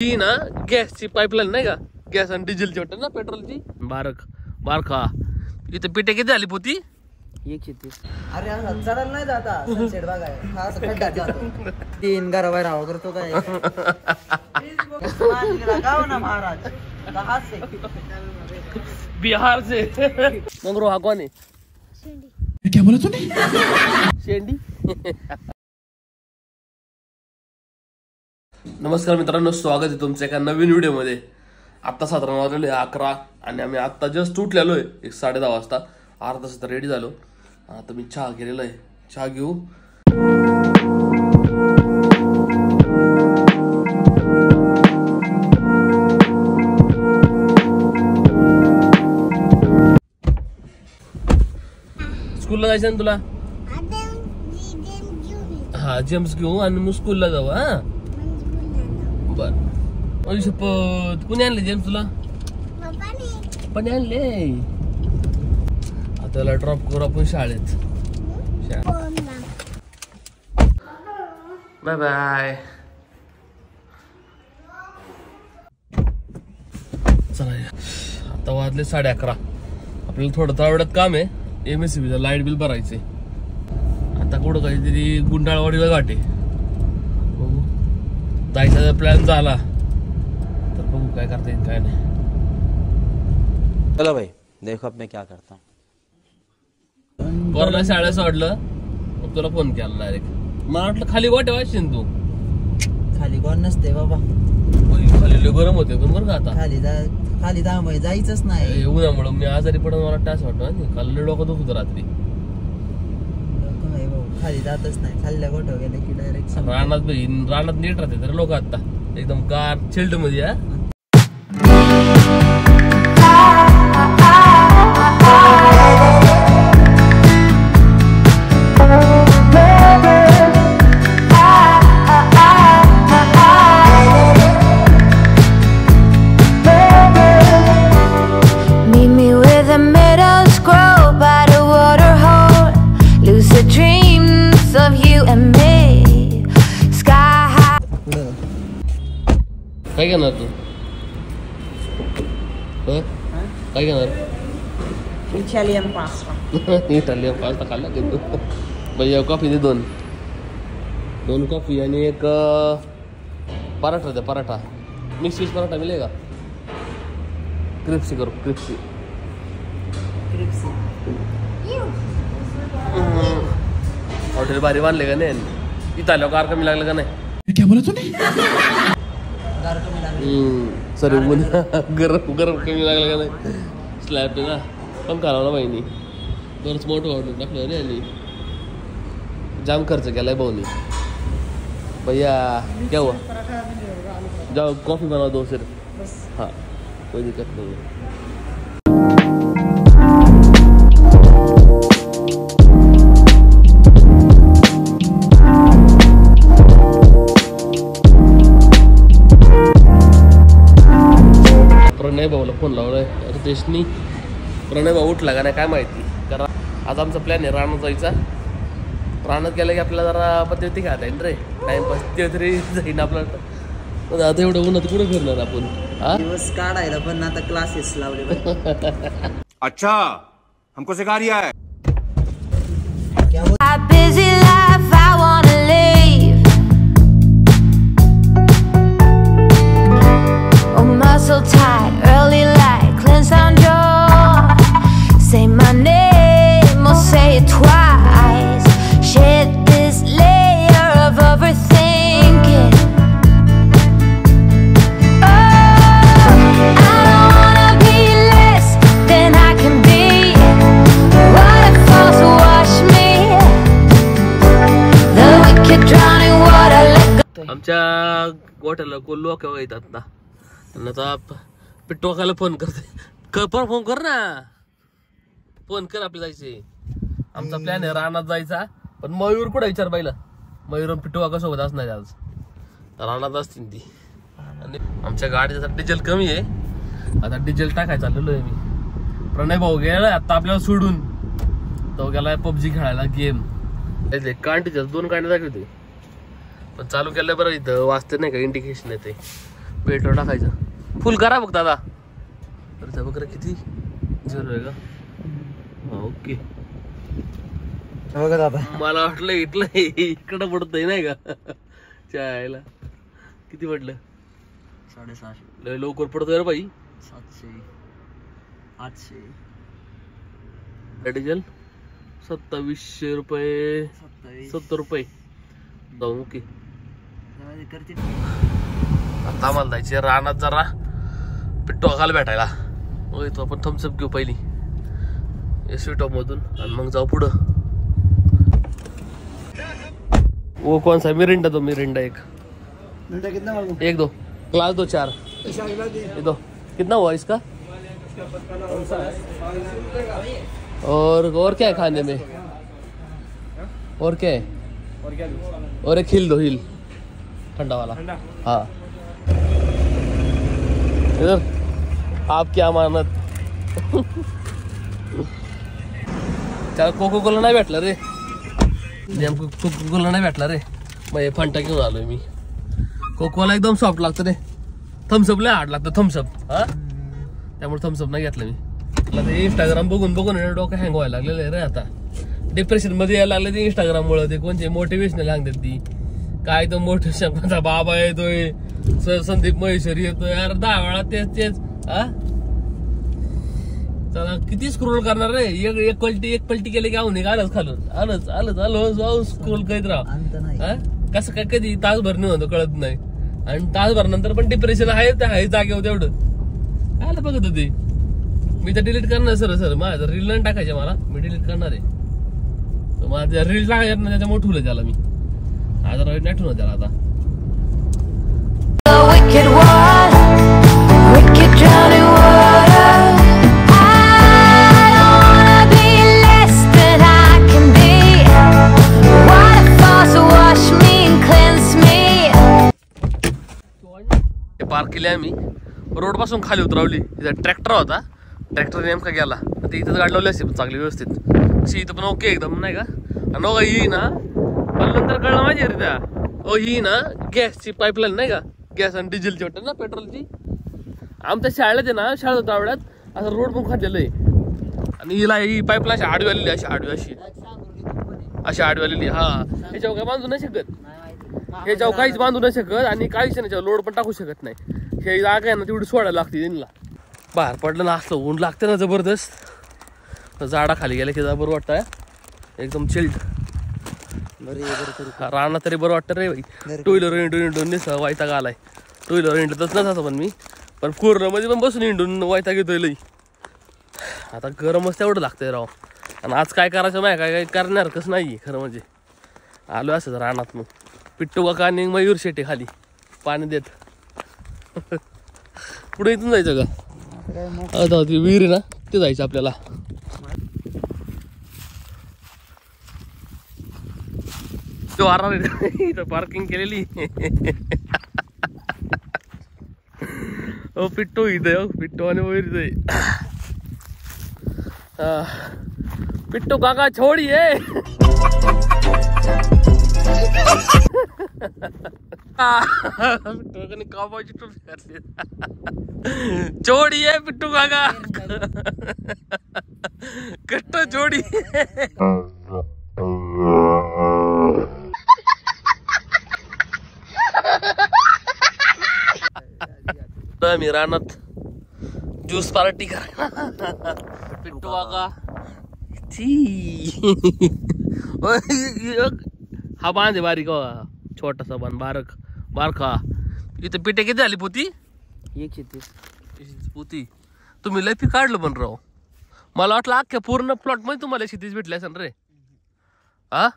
ती ना गॅसची पाईपलाईन नाही का, गॅस आणि डिझेलची वाटत ना, पेट्रोलची. बारखा इथे पिटे किती झाली पोती? 130. अरे चढायला नाही जाता सनसेट बघाय, हा असं खड्ड्यात जातो. 3 घराबाहेर राहावं करतो काय. गाव ना महाराज बिहार से. मग रो हा कोण आहे? क्या बोला तूने? शेंडी. नमस्कार मित्रांनो, स्वागत आहे तुमच्या एका नवीन व्हिडिओ मध्ये. आत्ता साधारण वाजले 11 आणि आम्ही आत्ता जस्ट उठलेलो आहे 10:30 वाजता. अर्धा तास रेडी झालो. आता मी चहा केलेला आहे, चहा घेऊ. स्कूलला जायचं ना तुला? हा, जेम्स घेऊ आणि मग स्कूलला जाऊ. हा बर. शपथ, कुणी आणले जेम्स तुला? पप्पाने आणले. आता त्याला ड्रॉप करू आपण शाळेत. Bye bye. चला, आता वाजले 11:30. आपल्याला थोडं तावड्यात काम आहे. MSCB चं लाईट बिल भरायचे. आता कुठं काहीतरी गुंडाळवाडीला गाठे बघू. जायचा प्लॅन झाला तर बघू काय करता येईल काय नाही. चलो भाई, देखो अब मैं क्या करता हूँ. पोराला शाळेत सोडलं, मग तुला फोन केला डायरेक्ट. मला वाटलं खाली गोटे वाचशील तू. खाली कोण नसते बाबा, खाली लय गरम होते पण बरं का. आता खाली दामय जायचंच नाही. उन्हामुळे मी आजारी पडून मला टास वाटतो. काल लय डोकं दुखत रात्री. खाली जातच नाही. खाल्ल्या गोठं गेले की डायरेक्ट रानात नीट राहते तर लोक. आता एकदम गार चिल्ड मध्ये. काय घेणार तू? काय घेणार? Italian pasta. इटालियन पास्ता खाल्ला की तू? भैया कॉफी दे. दोन कॉफी आणि एक पराठा दे. पराठा मिक्स वेज पराठा मिलेगा? क्रिप्सी करो, क्रिप्सी. हॉटेल भारी बांधले का नाही? इथं आल्यावर कार कमी लागलं का नाही? क्या बोला तूने? सर गरम कमी लागलं का नाही? स्लॅब ना पंखा लावला बहिणी. बरंच मोठं हॉटेल टाकलं रे. आणि जाम खर्च केलाय भाऊनी. भैया क्या हुआ? जाओ कॉफी बना दो सिर्फ. हाँ, कोई दिक्कत नहीं है. प्रणय भाऊला फोन लावलाय रितेशनी. प्रणय भाऊ उठला का नाही काय माहिती. कारण आज आमचा प्लॅन आहे रानात जायचा. रानात गेला की आपल्याला जरा पद्धती खाता येईल रे. टाइमपास ते तरी जाईन आपल्याला. आता एवढं उन्हात कुठे फिरणार आपण? दिवस काढायला पण आता क्लासेस लावले. अच्छा, हमको सिखा रिया है. Muscle tight, early light, cleanse on jaw. Say my name or say it twice. Shed this layer of overthinking. Oh, I don't wanna be less than I can be. Waterfalls wash me. The wicked drowning water let go. आमच्या गोठ्याला कोण लोक येतात ना. आता पिट्टू खायला phone करते. Phone कर ना. फोन कर, आपले जायचे. आमचा प्लॅन आहे रानात जायचा. पण मयूर कुठे विचार पाहिलं? मयूर पिट्टू काका सोबत असणार आज. रानात असतील ती. आणि आमच्या गाडीचा डिझेल कमी आहे. आता डिझेल टाकायचं चाललेलो आहे मी. प्रणय भाऊ गेला आता आपल्याला सोडून. तो गेलाय PUBG खेळायला गेम. कांटीच्या 2 कांटे दाखवते पण चालू केलं बरं. इथं वाचते नाही का इंडिकेशन येते. पेट्रोल टाकायचं. फुल करा बघ दादा. तर बघ किती 0 आहे का? ओके. बघा दादा, मला वाटलं इकडं पडतंय नाही का चायला. किती पडलं? 750. लय लवकर पडतोय रे बाई. 700 800 डिझेल 2700 रुपये 70 रुपये जाऊ. ओके. आता आम्हाला जायचे रानात जरा पिट्टू खायला भेटायला. तो आपण थम्सअप घेऊ पहिली स्वीटॉप मधून आणि मग जाऊ पुढं. वो कौन सा? मिरिंडा दो. मिरिंडा एक कितना 1 2 क्लास 2 4 ये दो. कितना हुआ इसका? और क्या है खाने में? और क्या है? और एक हिल दो. हिल ठंडा वाला. हाँ इधर. आपकी अमानत. त्याला कोको कोला नाही भेटला रे. नेमकं कोको कोला नाही भेटला रे. मग हे फंटा घेऊन आलोय मी. कोकोला एकदम सॉफ्ट लागतं रे. थम्सअप लय हार्ड लागतं. थम्सअप हा त्यामुळे थम्सअप नाही घेतलं मी. ते इंस्टाग्राम बघून बघून डोकं हँग व्हायला लागलेलं आहे रे. आता डिप्रेशन मध्ये यायला लागले ते इंस्टाग्राम मुळे. ते कोणते मोटिवेशनल सांगतात ती काय. तो मोटिवेशन कोणता बाबा येतोय, संदीप महेश्वरी येतोय. अरे 10 वेळा तेच हा. चला किती स्क्रोल करणार रे. एक पलटी केली की आऊन आलंच खालून. आलं स्क्रोल करीत राहा. कसं काय कधी तासभर नाही होतं कळत नाही. आणि तासभर नंतर पण डिप्रेशन आहे जागेवर तेवढं काय बघत होते. मी तर डिलीट करणार सर. माझं रील नाही टाकायचे मला. मी डिलीट करणार आहे. माझ्या रील टाकायचं ना त्याच्यामुळे ठेवलं त्याला मी. आज नाही ठेवलं त्याला आता. पार्क केली आम्ही. रोड पासून खाली उतरवली. तिथं ट्रॅक्टर होता. ट्रॅक्टर नेमका गेला. ते इथंच गाडी लावली असते चांगली व्यवस्थित. अशी इथं पण ओके एकदम नाही का. आणि ही ना मला नंतर कळलं माझी रे त्या. ही ना गॅसची पाईपलाईन नाही का. गॅस आणि डिझेलची वाटत ना पेट्रोलची. आमच्या शाळेत आहे ना. शाळेत होता आवड्यात असं रोड पण खाल्लेलं आहे. आणि हिला ही पाईपलाईन अशी आडवी आलेली. अशी आडवी आलेली. हा ह्याच्यावर काय बांधू नाही शकत. ह्याच्यावर काहीच बांधू नाही शकत. आणि काहीच नाही लोड पण टाकू शकत नाही. हे जागा आहे ना तेवढी सोडायला लागते त्यांना. बाहेर पडलं ना असलं ऊन लागतं ना जबरदस्त. झाडा खाली गेल्या की बरं वाटतं. एकदम चिल्ड. राहणं तरी बरं वाटतं रे भाई. टू व्हीलर हिंडून वैताग आलाय. टू व्हीलर हिंडतच नसतं पण मी. पण कोरोनामध्ये पण बसून हिंडून वैताग येतोय लई. आता गरमच तेवढं लागतंय राव. आणि आज काय करायचं माहिती काय करणार कसं नाही खरं म्हणजे. आलो असं रानात मग पिट्टू काका आणि मयूर शेट्टी खाली पाणी देत. पुढे इथून जायचं का? आता ती विहीर आहे ना ते जायचं आपल्याला. तो आराम इथं पार्किंग केलेली. हो पिट्टू इथं. पिट्टू आणि मयूर इथे. पिट्टू काका छोडिए. काबाची टोपी घातली. छोडिए पिट्टू काका. कट्ट जोडी. मी रानात ज्यूस पार्टी करा. पिट्टू काका हा बांध आहे बारीक. छोटासा बांध बारखा. इथं पिठे किती झाली पोती? 130 पोती. तुम्ही लय पीक काढलं पण राव. मला वाटलं अख्ख्या पूर्ण प्लॉट मध्ये तुम्हाला शेतीच भेटली असेल रे. हा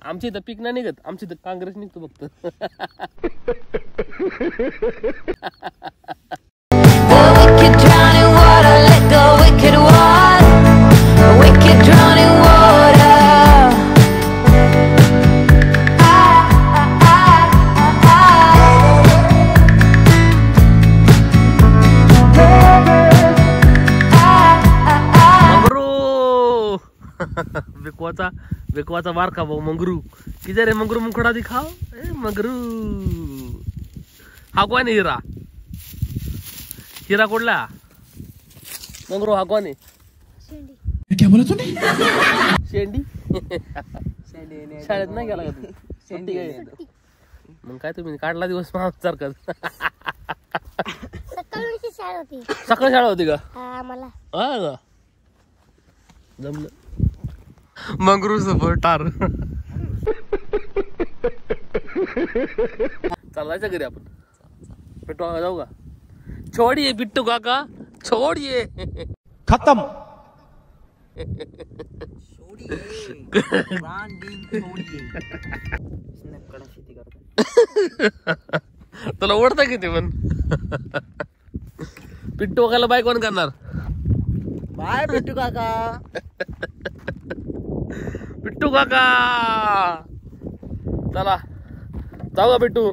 आमच्या इथं पीक नाही निघत. आमच्या इथं काँग्रेस निघतो फक्त. बेकवाचा बारखा भाऊ मंगरू. किधर है मंगरू? मुखड़ा दिखाओ. मंगरू हा कोण आहे हिरा? हिरा कुठला? मंगरू हा कोण आहे? क्या बोला तूने? शेंडी. शाळेत नाही गेला का तू? सुट्टी काय? मग काय तुम्ही काढला दिवस सारखं. सकाळी शाळा होती का? हा का? जमलं. मंगरू सोबत टार. चालायचं घरी आपण. पिट्टू काका जाऊ का? छोडिये पिट्टू काका, छोडिये. खत्म. तुला ओढता किती पण? पिट्टू काकाला बाय कोण करणार? बाय पिट्टू काका. पिट्टू काका चला जाऊ का पिट्टू?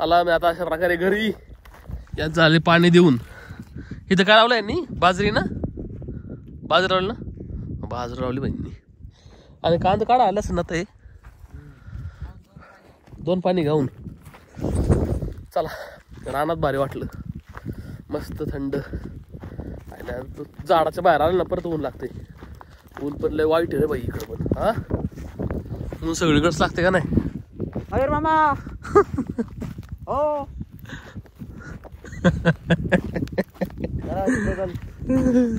आला मी आता अशा प्रकारे घरी. यात झाले पाणी देऊन. इथं काय लावलंय नी? बाजरी ना? बाजरी लावली ना? बाजरी लावली बहिणी. आणि कांदा काढा आलाच ना ते. 2 पाणी घेऊन चला. रानात भारी वाटलं. मस्त थंड. झाडाच्या बाहेर आलं ना परत ऊन लागते. ऊन पण लय वाईट आहे रे बाई इकडं पण. हा ऊन सगळीकडेच लागते का नाही? अरे मामा. हो.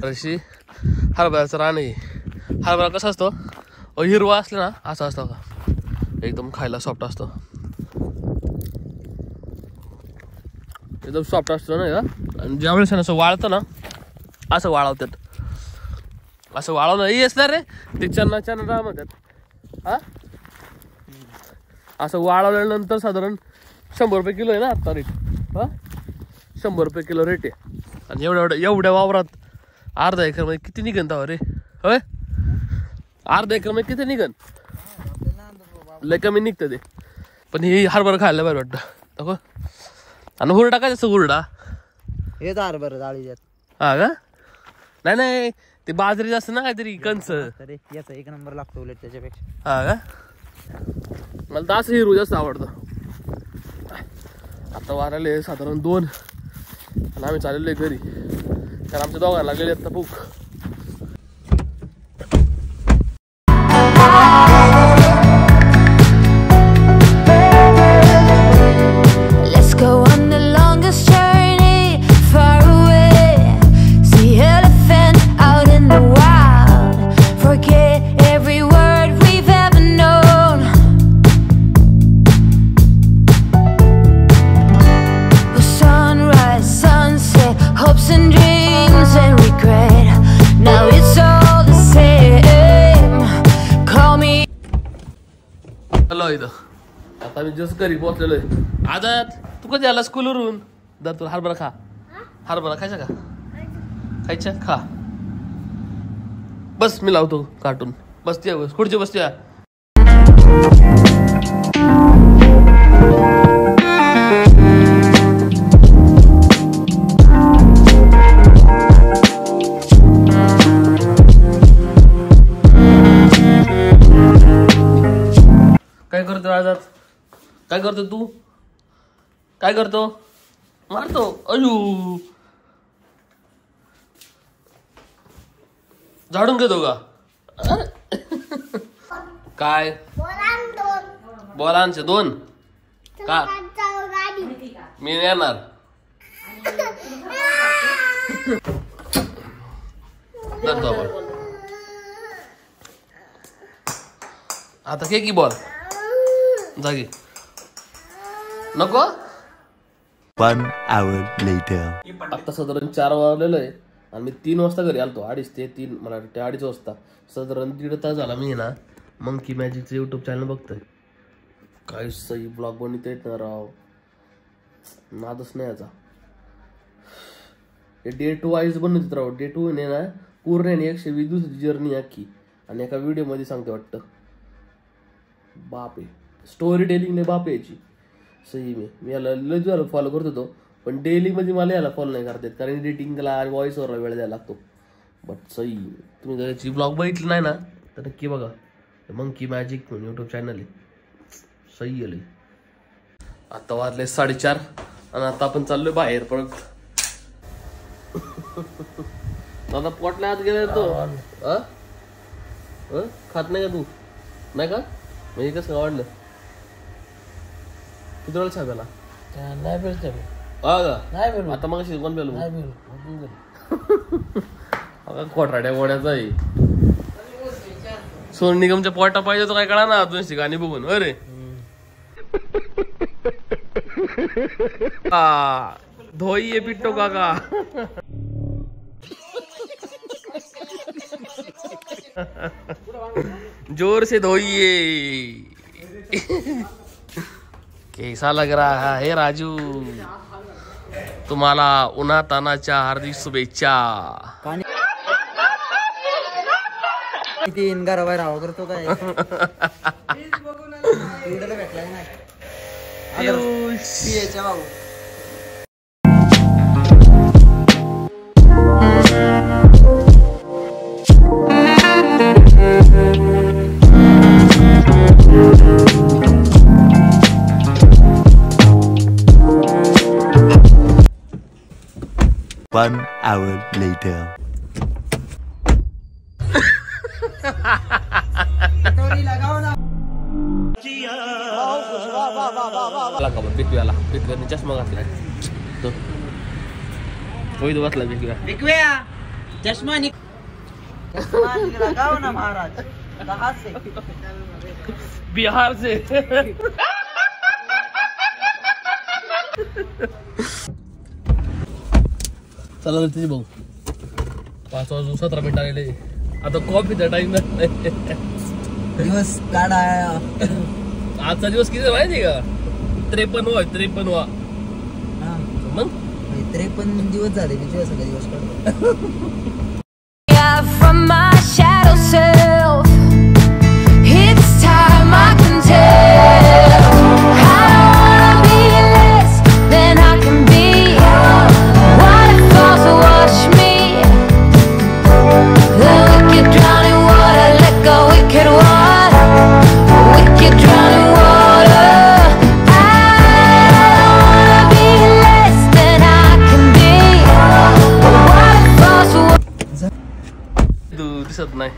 अशी हरभऱ्याचं रान आहे. हरभरा कसा असतो? हिरवा असला ना असा असतो का? एकदम खायला सॉफ्ट असतो. एकदम सॉफ्ट असतो ना का? आणि ज्यावेळेस असं वाळतं ना असं वाळवतात. असं वाळवणं हे असणार रे ते चन्ना चन्ना म्हणतात. हा असं वाळवल्यानंतर साधारण 100 रुपये किलो आहे ना आता रेट. हा 100 रुपये किलो रेट आहे. आणि एवढ्या वावरात अर्धा एकर मध्ये किती निघन तावा रे? होय अर्धा एकर मध्ये किती निघन? लय कमी निघतं ते. पण हे हरभरा खायला बरं वाटतं. नको आणि हुरडा काय जास्त हुरडा? हे तर बरं डाळीच्यात. हा का? नाही ते बाजरी जास्त ना काहीतरी कंच. तरी याचा 1 नंबर लागतो उलट त्याच्यापेक्षा. हा का? मला तर असं हिरू जास्त आवडतं. आता वाराले साधारण 2 आणि आम्ही चाललेलो आहे घरी. कारण आमच्या दोघांना लागलेली आता भूक. Let's go on the longest journey far away. See elephant out in the wild. Forget every word we've ever known. Sunrise, sunset, hopes and dreams and regret. Now it's all the same. Call me. Hello इथं आता मी just घरी पोहोचलेलो आहे. आजात तू कधी आला स्कूलवरून? दर तुला हरभरा खा. हरभरा खायचा का? खायचा खा. बस मी लावतो कार्टून. बसते खुर्ची बसते. काय करतो आजात? काय करतो तू? काय करतो? मारतो. अयू झाडून घेतो का? काय बोलांचे 2 का? मी येणार. धरतो आपण आता के की बॉल जागी नको. 1 hour later. आता साधारण 4 वाजलेलो आहे आणि मी 3 वाजता घरी आलतो. 2:30 ते 3 मला वाटते 2:30 वाजता. साधारण 1.5 तास झाला मी ना मंकी मॅजिकचं युट्यूब चॅनल बघतोय. काय सही ब्लॉग बनवता येत ना राव. नादच नाही याचा. हे डे 2 वाईज बनवतात राव. डे 2 ने ना पूर्ण 120 जर्नी अख्खी आणि एका व्हिडिओ मध्ये सांगते वाटतं. बाप आहे स्टोरी टेलिंग बाप याची. सही मी याला लय झालं फॉलो करत होतो पण डेली मध्ये मला याला फॉलो नाही करता येत कारण एडिटिंगला आणि व्हॉइस ओव्हरला वेळ द्यायला लागतो. बट सही तुम्ही जर याची ब्लॉग बघितली नाही ना तर नक्की बघा. मंकी मॅजिक म्हणून युट्यूब चॅनल आहे. सही आले. आता वाजले 4:30 आणि आता आपण चाललोय बाहेर परत. दादा पोटला आत गेला तो खात नाही का तू? नाही का? म्हणजे कसं आवडलं? किती वेळा चहा प्याला? नाही पेलतो नाही आता मग कोण पेलो कोठराड्या गोड्याचा आहे. सोनू निगमच्या पोटा पाहिजे तो काय कळा ना दोनशे गाणी बघून. अरे धोई पिट्टो काका. जोर से धोइए. कैसा लग रहा है राजू? तुम्हाला उन्हातानाच्या हार्दिक शुभेच्छा. तीन घराबाहेर राहावं करतो काय भेटलाय नाही बाबू. One hour later. बिकव्याने चष्मा घातलाय तो बसला. विकूया चष्मा लगाओ ना महाराज. कहाँ से? बिहार से. चला तिथे भाऊ 5:17 आलेले. आता कॉफीचा टाइम दिवस काढा. आजचा दिवस किती माहिती का? 53वा. मग 53 दिवस झाले मी तुझ्या सगळे दिवस काढतो. From my shadow self, it's time I can tell. I don't wanna be less than I can be. Waterfalls wash me. The wicked drowning water, let go wicked water. Wicked drowning water. I don't wanna be less than I can be. Waterfalls दिसत नाही.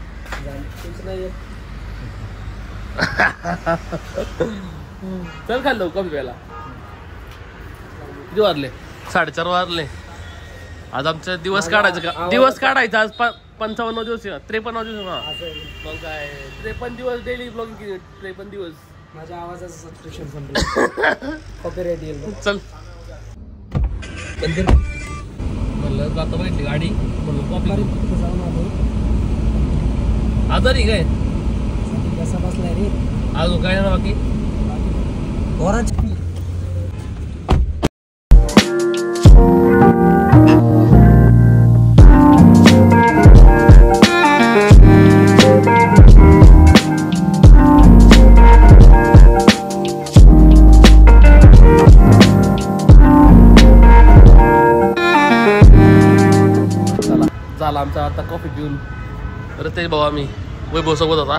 चल खाल्लो coffee प्यायला. किती वाजले? 4:30 वाजले. आज आमचा दिवस काढायचा का? दिवस काढायचा आज 55 दिवस 53 दिवस. मग काय 53 दिवस डेली ब्लॉगिंग केली. 53 दिवस माझ्या आवाजाचं सबस्क्रिप्शन संपलं. कॉपीराइट येईल. चल म्हणलं आता बघितली गाडी म्हणून कॉपी आजारी काय कसा बसलाय रे अजून काय ना बाकी. झाला आमचा आता कॉफी पिऊन रतेश भाऊ आम्ही वैभव सोबत होता.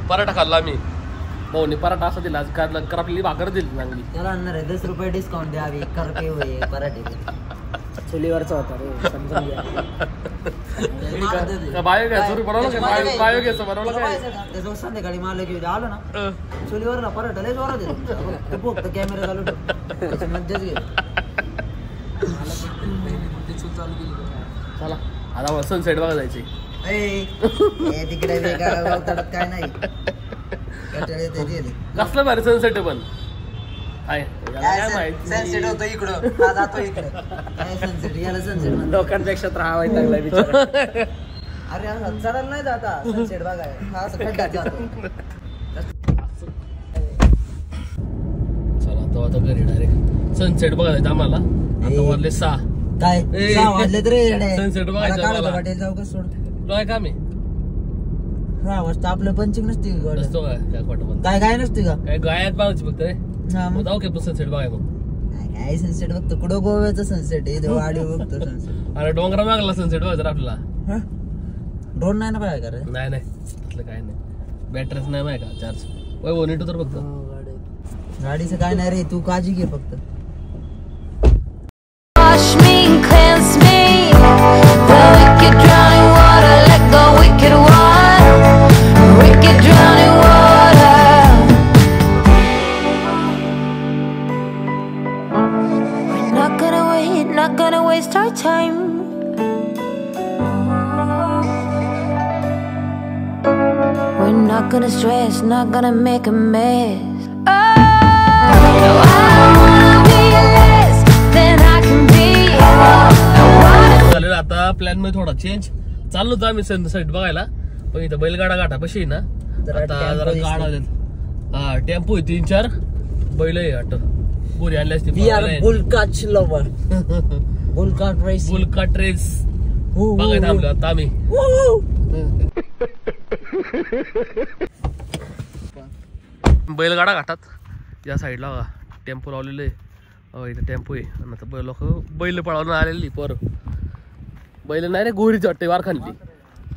पराठा खाल्ला आम्ही. भाऊने पराठा असा दिला कर आपली भाकर दिली चांगली. त्याला आणणार आहे 10 रुपये डिस्काउंट द्यावी. करपे होय पराठे चुलीवरचा होता रे समजून घ्या. बायोगॅस बनवलं काय? बायोगॅस बनवलं काय? त्याचं संध्याकाळी मला घेऊन आलो ना चुलीवरला पराठा लय जोरात आहे. फक्त कॅमेरा चालू ठेव मज्जाच घे. चला आता सनसेट बघा जायचे. तिकडे काय नाही कसलं भारी सनसेट पण सनसेट होतो इकडं जातो इकडे. काय सनसेट याला सनसेट लोकांपेक्षा राहावा चांगला विचार. अरे चढायला नाही जाता सनसेट बघाय हा असं खड्ड्यात जातो. चला आता घरी डायरेक्ट सनसेट बघायचं आम्हाला. आता वाजले 6. काय 6 वाजले तरी सनसेट बघायचं हॉटेल जाऊ का सोड काय काम आहे. 6 वाजता आपलं पंचिंग नसते नसतो काय खोटं काय काय नसते का काय गायात बघायची फक्त रे. जाऊ की पण सनसेट बघाय मग. काय सनसेट बघतो कुठं गोव्याचं सनसेट आहे वाडी बघतो सनसेट. अरे डोंगरा मागला सनसेट बघायचं आपल्याला. ड्रोन नाही ना पाहिजे का रे? नाही असलं काय नाही. बॅटरीच नाही माहिती का चार्ज. नीट तर बघतो गाडीचं काय नाही रे, तू काळजी घे फक्त. Wash me and cleanse me. The wicked drowning water, let go wicked one. Wicked drowning water. We're not gonna waste our time. We're not gonna stress, not gonna make a mess. Oh, no, I don't wanna be less than I can be. झालेलं आता plan मध्ये थोडा change. चाललो होतो आम्ही sunset बघायला, पण इथं बैलगाडा घाटा पशी ना आता जरा गाडा हा टेम्पो आहे 3-4 बैल आहे वाटत. गोरी आणली असती. वी आर बुलकाच lover. Bullock cart race. Bullock cart race बघायला थांबलो आता आम्ही. बैलगाडा घाटात या साईडला बघा टेम्पो लावलेलं आहे. इथं टेम्पो आहे आणि आता लोक बैल पळवून आलेली. पर बैल नाही रे, गोरीची वाटते वार खाल्ली.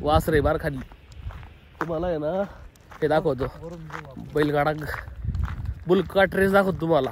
वास रे वार खाल्ली. तुम्हाला आहे ना हे दाखवतो बैलगाडा बुलकाट रेस दाखवतो तुम्हाला.